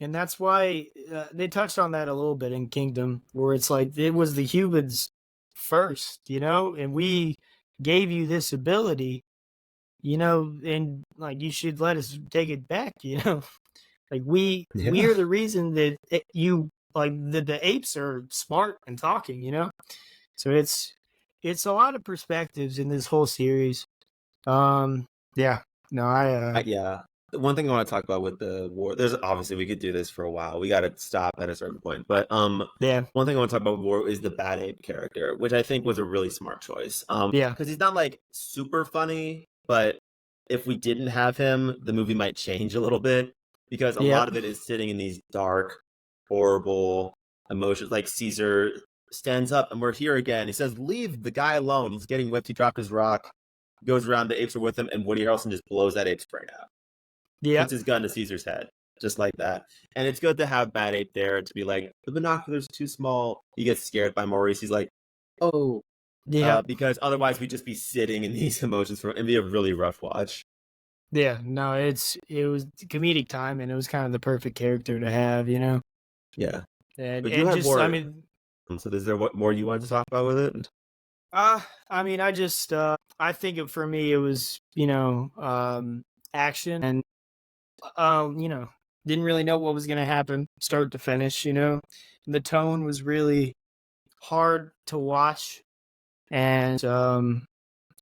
And that's why they touched on that a little bit in Kingdom, where it's like it was the humans first, and we gave you this ability, and like you should let us take it back. Like we Yeah, are the reason that you like the apes are smart and talking. So it's a lot of perspectives in this whole series. Yeah. No, yeah. One thing I want to talk about with the war, there's obviously we could do this for a while. We got to stop at a certain point, but yeah, one thing I want to talk about with war is the bad ape character, which I think was a really smart choice. yeah, Because he's not like super funny, but if we didn't have him, the movie might change a little bit because a yeah, lot of it is sitting in these dark, horrible emotions. Like Caesar stands up, and we're here again. He says, "Leave the guy alone." He's getting whipped. He dropped his rock. Goes around. The apes are with him, and Woody Harrelson just blows that ape's brain out. yeah, Puts his gun to Caesar's head, just like that. And it's good to have Bad Ape there to be like, the binoculars too small. He gets scared by Maurice. He's like, oh, yeah, because otherwise we'd just be sitting in these emotions for it'd be a really rough watch. yeah. No, it was comedic time, and it was kind of the perfect character to have. Yeah, And but you have just, I more. mean, So is there what more you wanted to talk about with it? I just, I think for me it was, action and, didn't really know what was gonna happen, start to finish. The tone was really hard to watch, and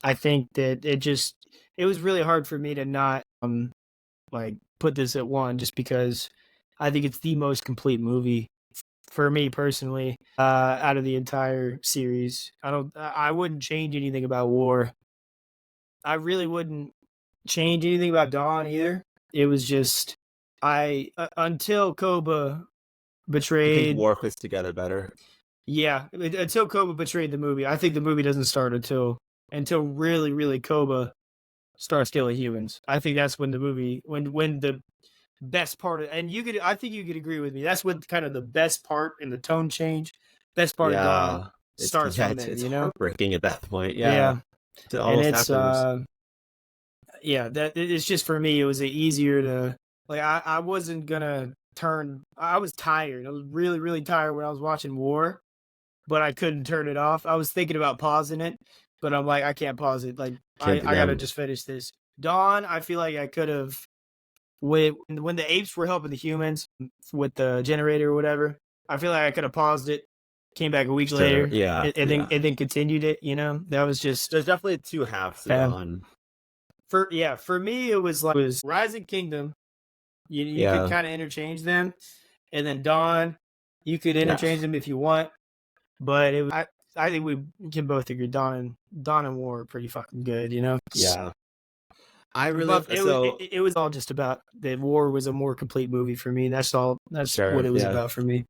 I think that it was really hard for me to not like put this at one, just because I think it's the most complete movie for me personally, out of the entire series. I wouldn't change anything about War. I really wouldn't change anything about Dawn either. It was just until Koba I think betrayed. War fits together better. Yeah, until Koba betrayed the movie. I think the movie doesn't start until really, really Koba starts killing humans. I think that's when the movie when the best part of, and I think you could agree with me. That's when kind of the best part in the tone change, best part of Dawn Yeah, starts from there, it's you know? heartbreaking at that point. Yeah, Yeah. to And almost it's afterwards. yeah, that it's just for me it was easier to like I wasn't gonna turn I was tired. I was really, really tired when I was watching War, but I couldn't turn it off. I was thinking about pausing it, but I'm like, I can't pause it. Like Can't I gotta again. just finish this. Dawn, I feel like I could have when the apes were helping the humans with the generator or whatever. I feel like I could have paused it, came back a week Sure. later, Yeah. Yeah. and then continued it. You know, that was just There's definitely two halves to bad. Dawn. For me it was like it was Rising Kingdom. You could Yeah. kind of interchange them, and then Dawn, you could interchange Yes. them if you want. But I think we can both agree Dawn and War are pretty fucking good, you know. Yeah. I really But so it was all just about the War was a more complete movie for me. That's all. That's what sure. it was Yeah. about for me.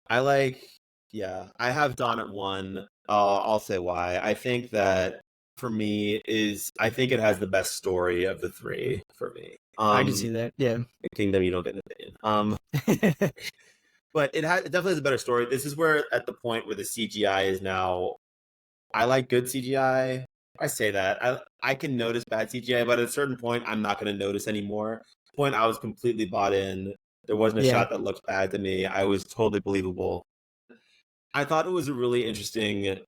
I like. Yeah. I have Dawn at one. I'll say why. I think that for me is I think it has the best story of the three for me. I can see that. Yeah. Kingdom, you don't get an opinion. But it definitely has a better story. This is where at the point where the CGI is now. I like good CGI. I say that I can notice bad CGI, but at a certain point, I'm not going to notice anymore. Point I was completely bought in. There wasn't a Yeah. shot that looked bad to me. I was totally believable. I thought it was a really interesting,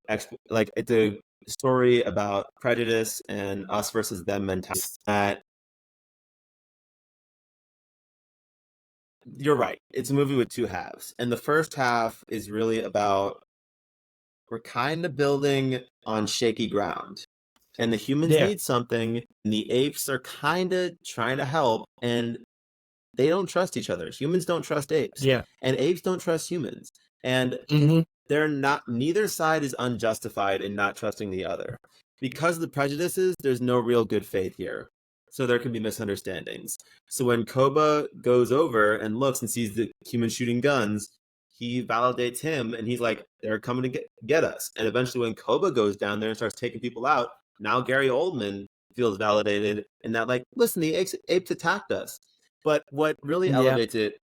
like it's a story about prejudice and us versus them mentality. That you're right. It's a movie with two halves, and the first half is really about we're kind of building on shaky ground. And the humans Yeah. need something, and the apes are kind of trying to help, and they don't trust each other. Humans don't trust apes, Yeah. and apes don't trust humans. And Mm-hmm. they're not, neither side is unjustified in not trusting the other. Because of the prejudices, there's no real good faith here. So there can be misunderstandings. So when Koba goes over and looks and sees the humans shooting guns, he validates him and he's like, they're coming to get us. And eventually when Koba goes down there and starts taking people out, now Gary Oldman feels validated and that like, listen, the apes attacked us. But what really Yeah. elevates it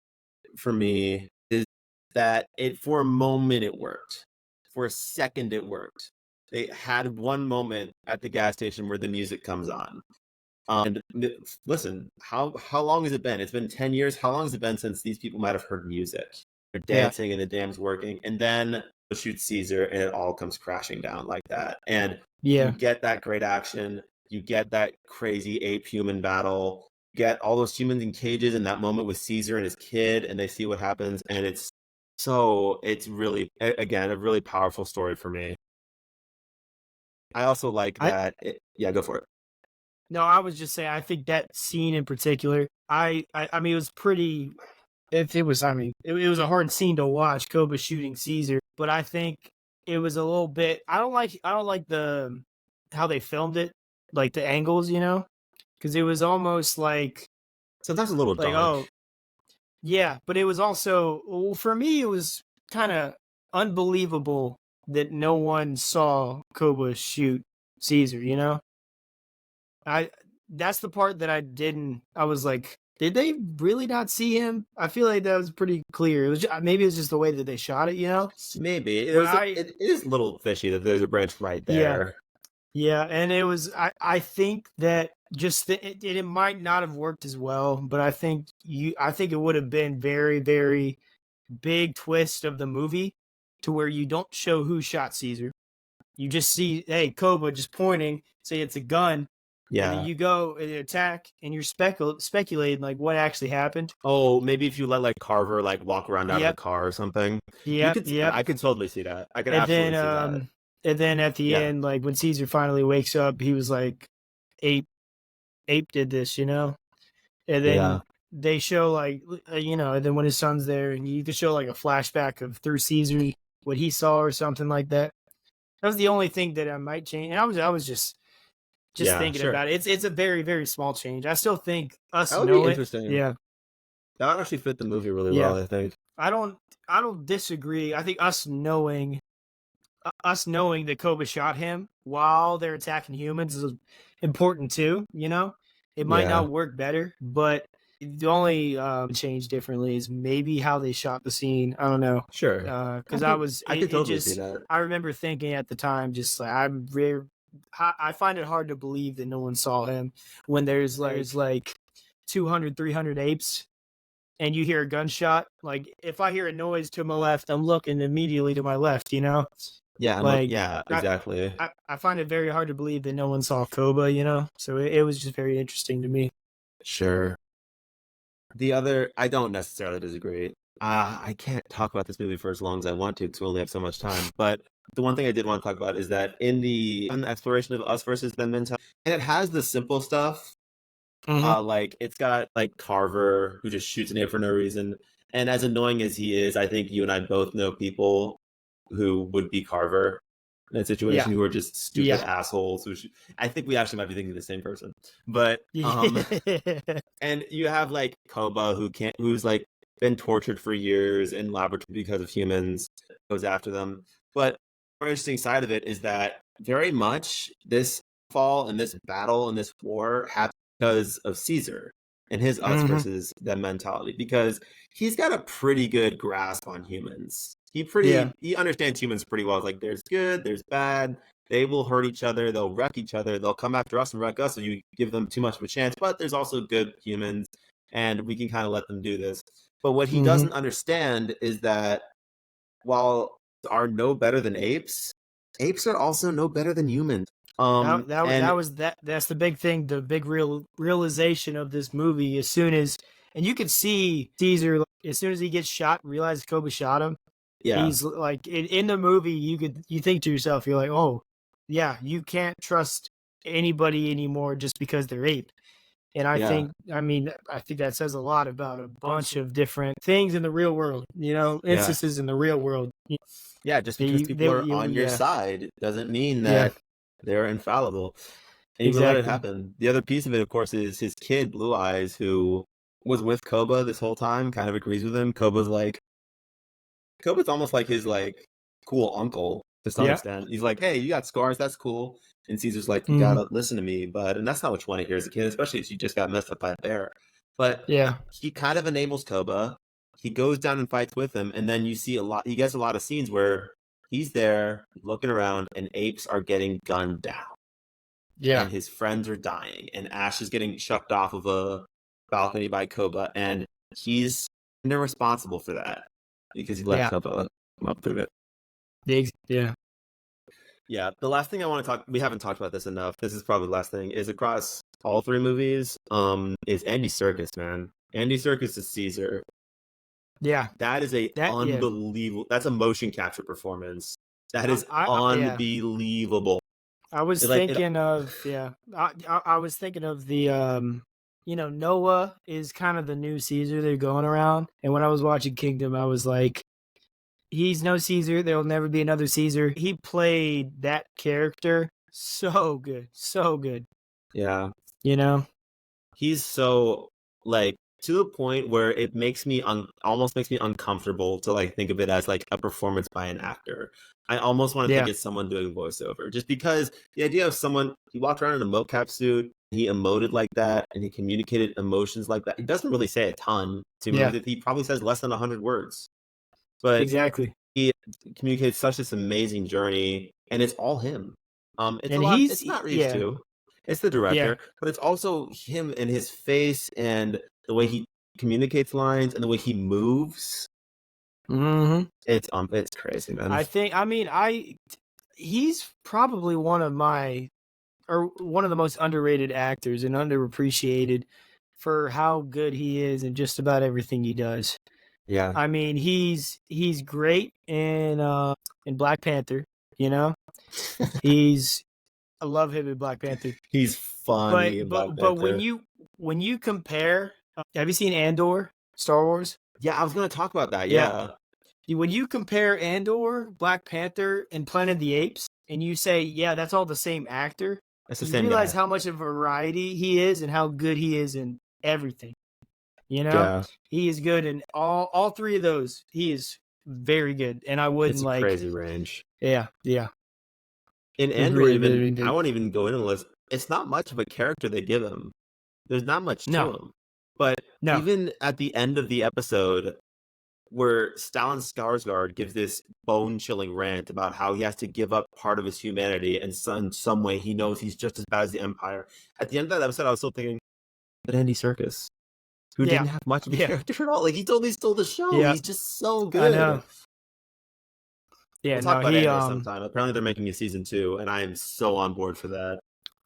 for me is that it for a moment it worked. For a second it worked. They had one moment at the gas station where the music comes on. And listen, how long has it been? It's been 10 years. How long has it been since these people might have heard music? They're Yeah. dancing and the dam's working. And then shoots Caesar and it all comes crashing down like that. And you Yeah. get that great action. You get that crazy ape human battle. You get all those humans in cages in that moment with Caesar and his kid, and they see what happens. And it's really, again, a really powerful story for me. I also like I that. Yeah, go for it. No, I was just saying I think that scene in particular, I mean it was pretty if it was I mean it was a hard scene to watch, Koba shooting Caesar, but I think it was a little bit I don't like the how they filmed it, like the angles, you know? Cuz it was almost Sometimes a little like dark. oh, yeah, but it was also well, for me it was kind of unbelievable that no one saw Koba shoot Caesar, you know? I That's the part that I was like, did they really not see him? I feel like that was pretty clear. It was maybe it was just the way that they shot it, you know? Maybe But it is a little fishy that there's a branch right yeah, there. yeah, and it was I think that just it might not have worked as well, but I think it would have been very, very big twist of the movie to where you don't show who shot Caesar. You just see, hey, Koba just pointing, say it's a gun, and then Yeah. you go and attack, and you're speculating like what actually happened. Oh, maybe if you let like Carver like walk around out of the Yep, car or something, yep, yep. I could totally see that. I could And then absolutely see that. And then at the Yeah. end, like when Caesar finally wakes up, he was like, "Ape, Ape did this," you know. And Yeah. then they show like you know, and then when his son's there, and you could show like a flashback of through Caesar what he saw or something like that. That was the only thing that I might change. And I was just Yeah, thinking sure. about it. It's a very very small change. I still think us That would be know it. interesting. Yeah, That would actually fit the movie really yeah. well, I think. I don't I don't disagree. I think us knowing that Koba shot him while they're attacking humans is important too. You know, it might Yeah. not work better, but the only change differently is maybe how they shot the scene. I don't know, Sure. because I was I could it totally see just that. I remember thinking at the time just like I find it hard to believe that no one saw him when there's like 200, 300 apes and you hear a gunshot. Like if I hear a noise to my left, I'm looking immediately to my left, you know? Yeah, Like yeah, I, exactly. I find it very hard to believe that no one saw Koba, you know? So it was just very interesting to me. Sure. I don't necessarily disagree. I can't talk about this movie for as long as I want to because we only have so much time. But the one thing I did want to talk about is that in the exploration of us versus them mentality, and it has the simple stuff. Mm-hmm. Like it's got like Carver who just shoots an ape for no reason. And as annoying as he is, I think you and I both know people who would be Carver in that Yeah. situation who are just stupid Yeah. assholes. I think we actually might be thinking of the same person. But Yeah. and you have like Koba who's like been tortured for years in laboratory because of humans, goes after them. But the interesting side of it is that very much this fall and this battle and this war happened because of Caesar and his us Mm-hmm. versus them mentality because he's got a pretty good grasp on humans. Yeah. He understands humans pretty well. It's like there's good, there's bad. They will hurt each other. They'll wreck each other. They'll come after us and wreck us if you give them too much of a chance. But there's also good humans, and we can kind of let them do this. But what he Mm-hmm. doesn't understand is that while are no better than apes, apes are also no better than humans. That And was that's the big thing, the big realization of this movie. As soon as and you could see Caesar as soon as he gets shot, realize Kobe shot him. yeah, He's like in the movie, you think to yourself, you're like, oh, yeah, you can't trust anybody anymore just because they're ape. And yeah, I think that says a lot about a bunch of different things in the real world. You know, yeah, instances in the real world. yeah. Just because people are on your Yeah, side doesn't mean yeah, that they're infallible. And he would let it exactly. happen. The other piece of it, of course, is his kid, Blue Eyes, who was with Koba this whole time, kind of agrees with him. Koba's almost like his like cool uncle to some Yeah. extent. He's like, "Hey, you got scars, that's cool." And Caesar's like, "You Hmm. gotta listen to me, bud." And that's not what you want to hear as a kid, especially if you just got messed up by a bear. But Yeah. he kind of enables Koba. He goes down and fights with him, and then you see a lot. He gets a lot of scenes where he's there looking around, and apes are getting gunned down Yeah. and his friends are dying, and Ash is getting chucked off of a balcony by Koba, and he's responsible for that because he let Yeah. Koba come up through it. Yeah. Yeah, the last thing I want to talk, we haven't talked about this enough. This is probably the last thing, is across all three movies, is Andy Serkis, man. Andy Serkis is Caesar. Yeah. That is a That yeah. unbelievable. That's a motion capture performance. That is Yeah. unbelievable. I was It, like it, thinking of yeah. I was thinking of the you know, Noah is kind of the new Caesar they're going around. And when I was watching Kingdom, I was like, he's no Caesar. There'll never be another Caesar. He played that character so good. So good. yeah. You know? He's so like to the point where it makes me almost makes me uncomfortable to like think of it as like a performance by an actor. I almost want to think Yeah. it's someone doing voiceover, just because the idea of someone he walked around in a mocap suit, he emoted like that, and he communicated emotions like that. He doesn't really say a ton to Yeah. me. He probably says less than 100 words, but Exactly. he communicates such this amazing journey, and it's all him. It's a And lot. It's not Reeves yeah. too. It's the Yeah. director, but it's also him and his face and the way he communicates lines and the way he moves. Mhm. It's crazy, man. I think he's probably one of my or one of the most underrated actors and underappreciated for how good he is in just about everything he does. Yeah, I mean, he's great in Black Panther, you know? I love him in Black Panther. He's funny in Black But Panther. when you compare, have you seen Andor, Star Wars? Yeah, I was gonna talk about that. Yeah. Yeah, When you compare Andor, Black Panther, and Planet of the Apes, and you say, yeah, that's all the same actor, it's the you same realize guy. how much of a variety he is and how good he is in everything. You know, Yeah, he is good in all three of those. He is very good, and I wouldn't it's a like. crazy range. Yeah, In he's Andor, really, even really I good. won't even go into the list. It's not much of a character they give him. There's not much to No, him. But no, even at the end of the episode, where Stellan Skarsgård gives this bone-chilling rant about how he has to give up part of his humanity, and in some way he knows he's just as bad as the Empire. At the end of that episode, I was still thinking, but Andy Serkis, who yeah, didn't have much of a yeah, character at all, like he totally stole the show. yeah. He's just so I good. know. Yeah, We'll talk no, about he Andor sometime. Apparently, they're making a season 2, and I am so on board for that.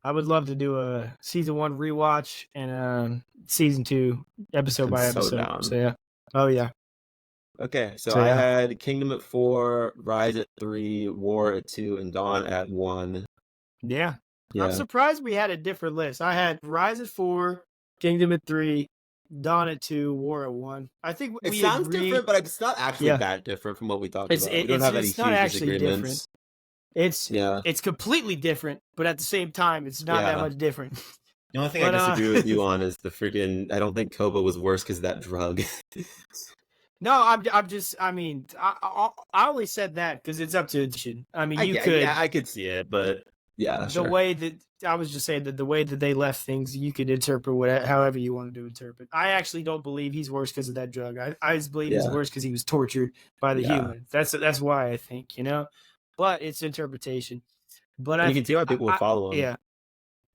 I would love to do a season 1 rewatch and season 2 episode I'm by so episode. down. So yeah. Oh yeah. Okay, so So I yeah. had Kingdom at 4, Rise at 3, War at 2, and Dawn at 1. Yeah. I'm Yeah, surprised we had a different list. I had Rise at 4, Kingdom at 3, Dawn at 2, War at 1. I think it we sounds agree. different, but it's not actually Yeah. that different from what we talked about. We don't It's have any it's not huge actually different. disagreements. It's Yeah, it's completely different, but at the same time, it's not that yeah. much different. The only thing I But disagree with you on is the freaking. I don't think Koba was worse because of that drug. no, I'm just. I mean, I only said that because it's up to edition. I mean, you could. Yeah, I could see it, but yeah, The sure. way that I was just saying that the way that they left things, you could interpret whatever, however you wanted to interpret. I actually don't believe he's worse because of that drug. I just believe he's Yeah, worse because he was tortured by the yeah. human. That's why I think, but it's interpretation. But And you can see why people would follow him. yeah,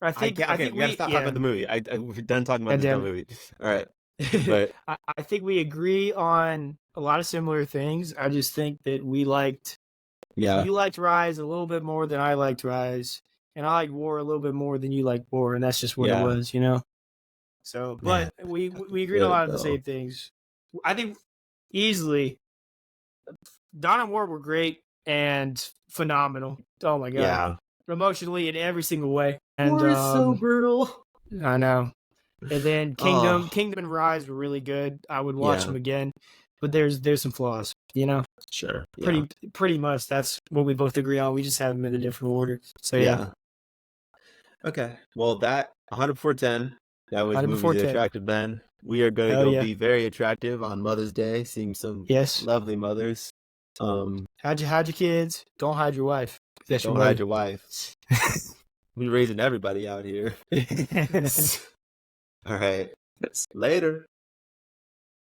I think Okay, we gotta stop talking yeah, about the movie. We're done talking about God this dumb damn movie. All right, it. but I think we agree on a lot of similar things. I just think that yeah, you liked Rise a little bit more than I liked Rise. And I like War a little bit more than you like War, and that's just what it yeah, was, So, man, but we agreed on a good lot of the though. same things. I think easily, Dawn and War were great and phenomenal. Oh my god, Yeah, emotionally in every single way. And War is so brutal. I know. And then Oh, Kingdom and Rise were really good. I would watch yeah, them again, but there's some flaws. sure, yeah, Pretty much that's what we both agree on. We just have them in a different order. So yeah. yeah. Okay, well, that 100 before 10. That was 100 before movies that 10. attractive men. We are going to Hell go yeah. be very attractive on Mother's Day, seeing some Yes. lovely mothers. Hide your kids. Don't hide your wife. That's Don't your hide mother. your wife. We're raising everybody out here. All right, later.